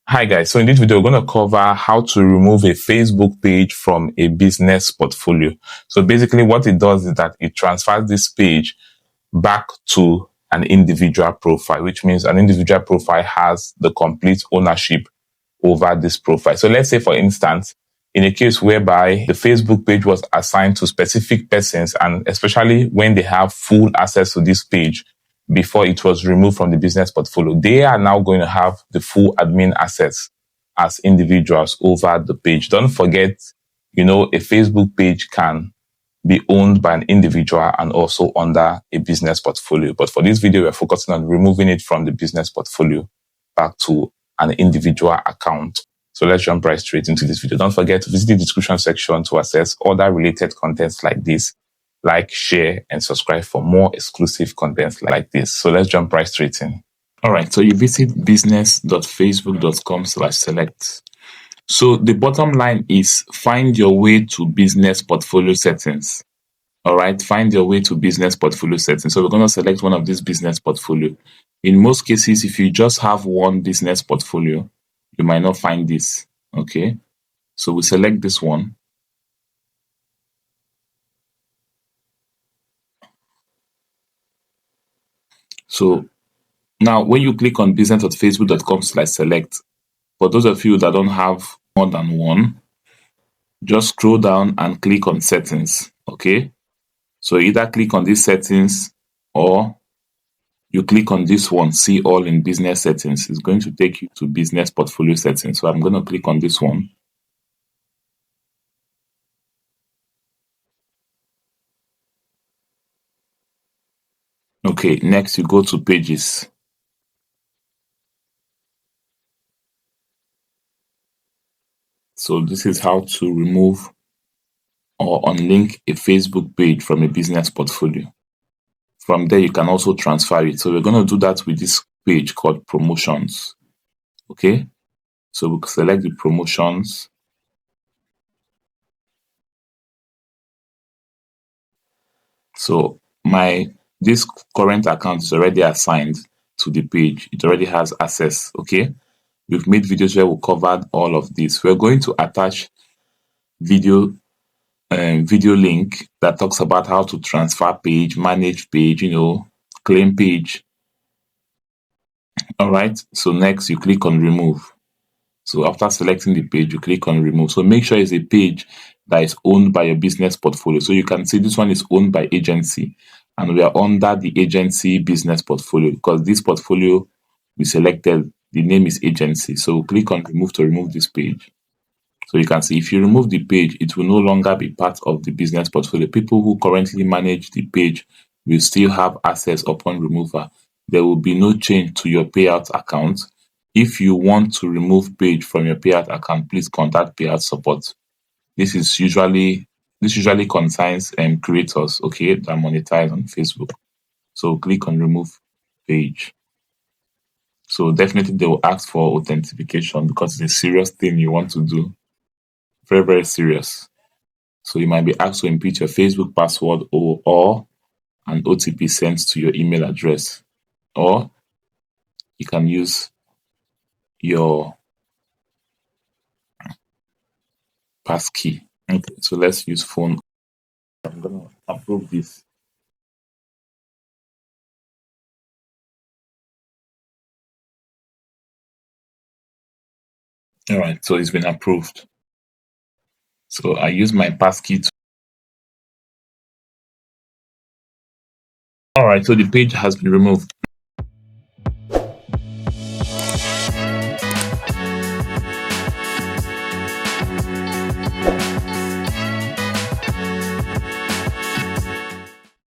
Hi guys, so in this video, we're going to cover how to remove a Facebook page from a business portfolio. So basically what it does is that it transfers this page back to an individual profile, which means an individual profile has the complete ownership over this profile. So let's say, for instance, in a case whereby the Facebook page was assigned to specific persons, and especially when they have full access to this page before it was removed from the business portfolio, they are now going to have the full admin access as individuals over the page. Don't forget, a Facebook page can be owned by an individual and also under a business portfolio. But for this video, we're focusing on removing it from the business portfolio back to an individual account. So let's jump right straight into this video. Don't forget to visit the description section to access other related contents like this. Like, share, and subscribe for more exclusive contents like this. So let's jump right straight in. All right, so you visit business.facebook.com/select. So the bottom line is find your way to business portfolio settings. All right, find your way to business portfolio settings. So we're going to select one of these business portfolio. In most cases, if you just have one business portfolio, you might not find this. Okay, so we select this one. So now when you click on business.facebook.com/select, for those of you that don't have more than one, just scroll down and click on settings. Okay, so either click on these settings or you click on this one, see all in business settings. It's going to take you to business portfolio settings. So I'm going to click on this one. Okay, next you go to pages. So this is how to remove or unlink a Facebook page from a business portfolio. From there, you can also transfer it. So we're going to do that with this page called promotions. Okay, so we select the promotions. So this current account is already assigned to the page. It already has access. Okay, we've made videos where we covered all of this. We're going to attach video link that talks about how to transfer page, manage page, claim page. All right, so next you click on remove. So after selecting the page, you click on remove. So make sure it's a page that is owned by your business portfolio. So you can see this one is owned by agency, and we are under the agency business portfolio because this portfolio we selected, the name is agency. So click on remove to remove this page. So you can see if you remove the page, it will no longer be part of the business portfolio. People who currently manage the page will still have access upon removal. There will be no change to your payout account. If you want to remove page from your payout account, please contact payout support. This usually concerns creators, okay, that monetize on Facebook. So click on remove page. So definitely they will ask for authentication because it's a serious thing you want to do. Very, very serious. So you might be asked to input your Facebook password or an OTP sent to your email address, or you can use your passkey. Okay, so let's use phone. I'm gonna approve this. All right, so it's been approved. So I use my passkey to. All right, so the page has been removed.